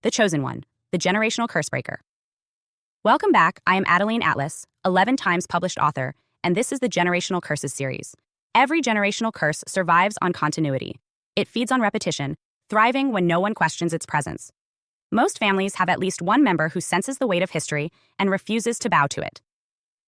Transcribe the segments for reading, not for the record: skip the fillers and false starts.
The Chosen One, the Generational Curse Breaker. Welcome back. I am Adeline Atlas, 11 times published author, and this is the Generational Curses series. Every generational curse survives on continuity. It feeds on repetition, thriving when no one questions its presence. Most families have at least one member who senses the weight of history and refuses to bow to it.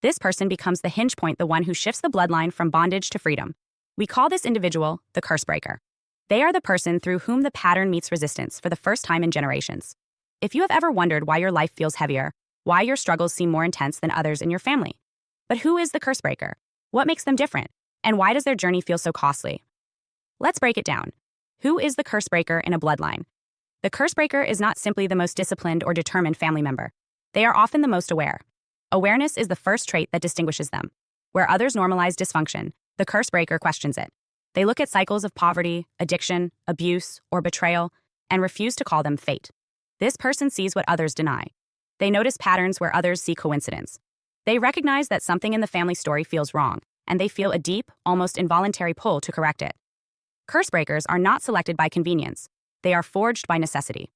This person becomes the hinge point, the one who shifts the bloodline from bondage to freedom. We call this individual the curse breaker. They are the person through whom the pattern meets resistance for the first time in generations. If you have ever wondered why your life feels heavier, why your struggles seem more intense than others in your family, but who is the curse breaker? What makes them different? And why does their journey feel so costly? Let's break it down. Who is the curse breaker in a bloodline? The curse breaker is not simply the most disciplined or determined family member. They are often the most aware. Awareness is the first trait that distinguishes them. Where others normalize dysfunction, the curse breaker questions it. They look at cycles of poverty, addiction, abuse, or betrayal, and refuse to call them fate. This person sees what others deny. They notice patterns where others see coincidence. They recognize that something in the family story feels wrong, and they feel a deep, almost involuntary pull to correct it. Curse breakers are not selected by convenience. They are forged by necessity.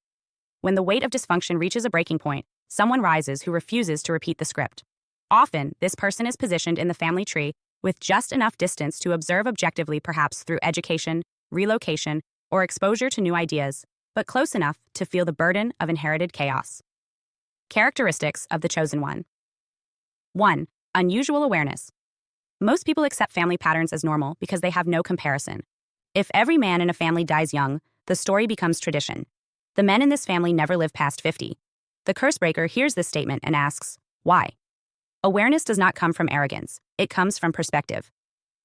When the weight of dysfunction reaches a breaking point, someone rises who refuses to repeat the script. Often, this person is positioned in the family tree with just enough distance to observe objectively, perhaps through education, relocation, or exposure to new ideas, but close enough to feel the burden of inherited chaos. Characteristics of the Chosen One. 1. Unusual awareness. Most people accept family patterns as normal because they have no comparison. If every man in a family dies young, the story becomes tradition. The men in this family never live past 50. The curse breaker hears this statement and asks, why? Awareness does not come from arrogance. It comes from perspective.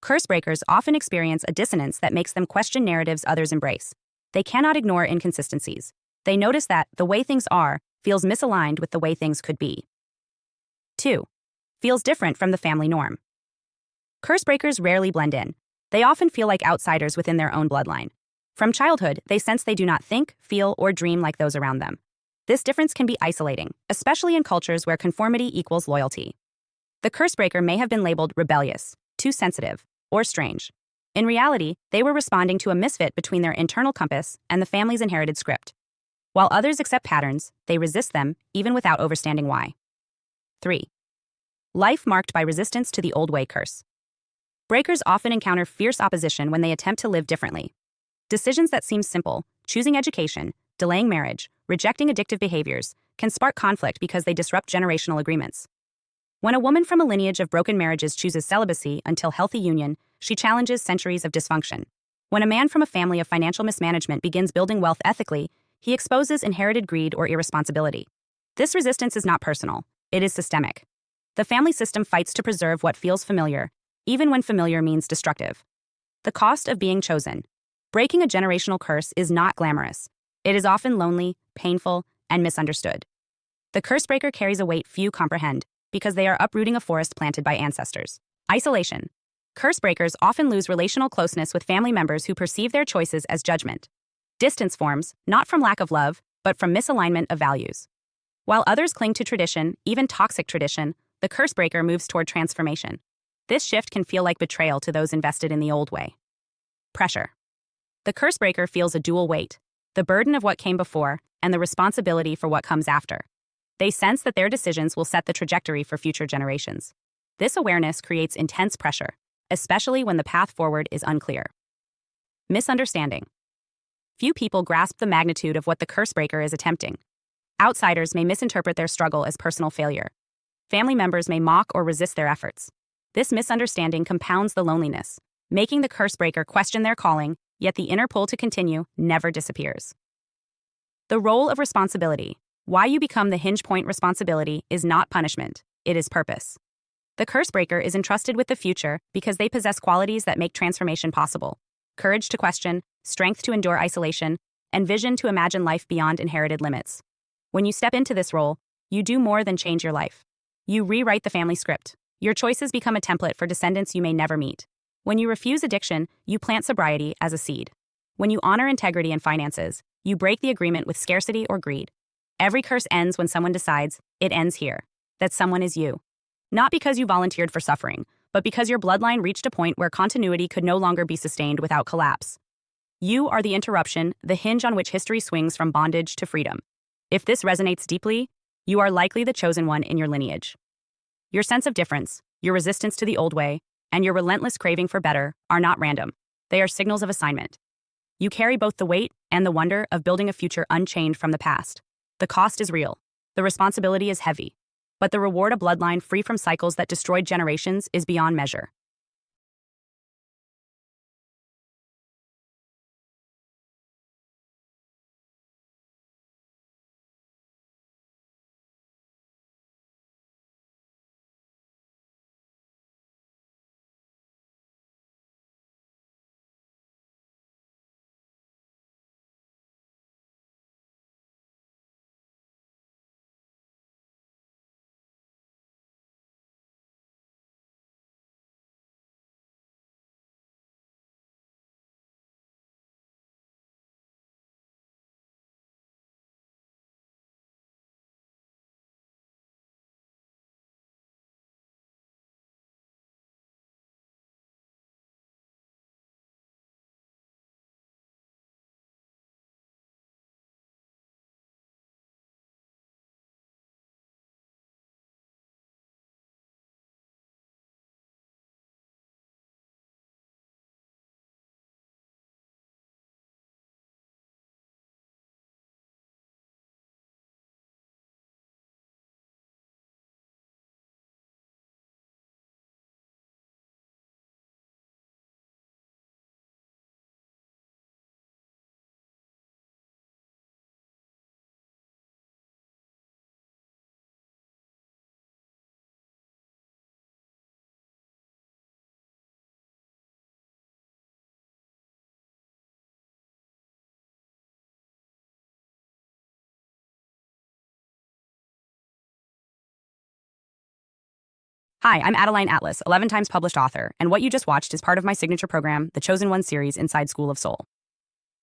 Curse breakers often experience a dissonance that makes them question narratives others embrace. They cannot ignore inconsistencies. They notice that the way things are feels misaligned with the way things could be. 2. Feels different from the family norm. Curse breakers rarely blend in. They often feel like outsiders within their own bloodline. From childhood, they sense they do not think, feel, or dream like those around them. This difference can be isolating, especially in cultures where conformity equals loyalty. The curse breaker may have been labeled rebellious, too sensitive, or strange. In reality, they were responding to a misfit between their internal compass and the family's inherited script. While others accept patterns, they resist them, even without understanding why. 3. Life marked by resistance to the old way curse. Breakers often encounter fierce opposition when they attempt to live differently. Decisions that seem simple, choosing education, delaying marriage, rejecting addictive behaviors, can spark conflict because they disrupt generational agreements. When a woman from a lineage of broken marriages chooses celibacy until healthy union, she challenges centuries of dysfunction. When a man from a family of financial mismanagement begins building wealth ethically, he exposes inherited greed or irresponsibility. This resistance is not personal, it is systemic. The family system fights to preserve what feels familiar, even when familiar means destructive. The cost of being chosen. Breaking a generational curse is not glamorous. It is often lonely, painful, and misunderstood. The curse breaker carries a weight few comprehend, because they are uprooting a forest planted by ancestors. Isolation. Curse breakers often lose relational closeness with family members who perceive their choices as judgment. Distance forms, not from lack of love, but from misalignment of values. While others cling to tradition, even toxic tradition, the curse breaker moves toward transformation. This shift can feel like betrayal to those invested in the old way. Pressure. The curse breaker feels a dual weight, the burden of what came before and the responsibility for what comes after. They sense that their decisions will set the trajectory for future generations. This awareness creates intense pressure, especially when the path forward is unclear. Misunderstanding. Few people grasp the magnitude of what the curse breaker is attempting. Outsiders may misinterpret their struggle as personal failure. Family members may mock or resist their efforts. This misunderstanding compounds the loneliness, making the curse breaker question their calling, yet the inner pull to continue never disappears. The role of responsibility. Why you become the hinge point responsibility is not punishment, it is purpose. The curse breaker is entrusted with the future because they possess qualities that make transformation possible: courage to question, strength to endure isolation, and vision to imagine life beyond inherited limits. When you step into this role, you do more than change your life. You rewrite the family script. Your choices become a template for descendants you may never meet. When you refuse addiction, you plant sobriety as a seed. When you honor integrity in finances, you break the agreement with scarcity or greed. Every curse ends when someone decides, it ends here. That someone is you. Not because you volunteered for suffering, but because your bloodline reached a point where continuity could no longer be sustained without collapse. You are the interruption, the hinge on which history swings from bondage to freedom. If this resonates deeply, you are likely the chosen one in your lineage. Your sense of difference, your resistance to the old way, and your relentless craving for better are not random. They are signals of assignment. You carry both the weight and the wonder of building a future unchained from the past. The cost is real. The responsibility is heavy. But the reward, a bloodline free from cycles that destroyed generations, is beyond measure. Hi, I'm Adeline Atlas, 11 times published author, and what you just watched is part of my signature program, the Chosen One series inside School of Soul.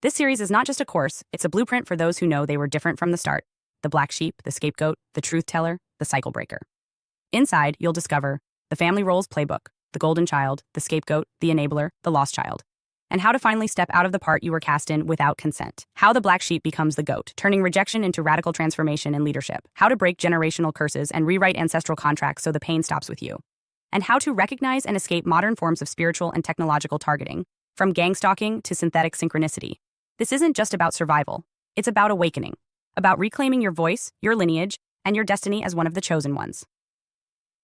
This series is not just a course, it's a blueprint for those who know they were different from the start. The black sheep, the scapegoat, the truth teller, the cycle breaker. Inside, you'll discover the family roles playbook, the golden child, the scapegoat, the enabler, the lost child, and how to finally step out of the part you were cast in without consent. How the black sheep becomes the goat, turning rejection into radical transformation and leadership. How to break generational curses and rewrite ancestral contracts so the pain stops with you. And how to recognize and escape modern forms of spiritual and technological targeting, from gang stalking to synthetic synchronicity. This isn't just about survival. It's about awakening, about reclaiming your voice, your lineage, and your destiny as one of the chosen ones.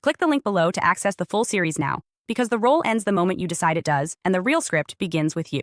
Click the link below to access the full series now, because the role ends the moment you decide it does, and the real script begins with you.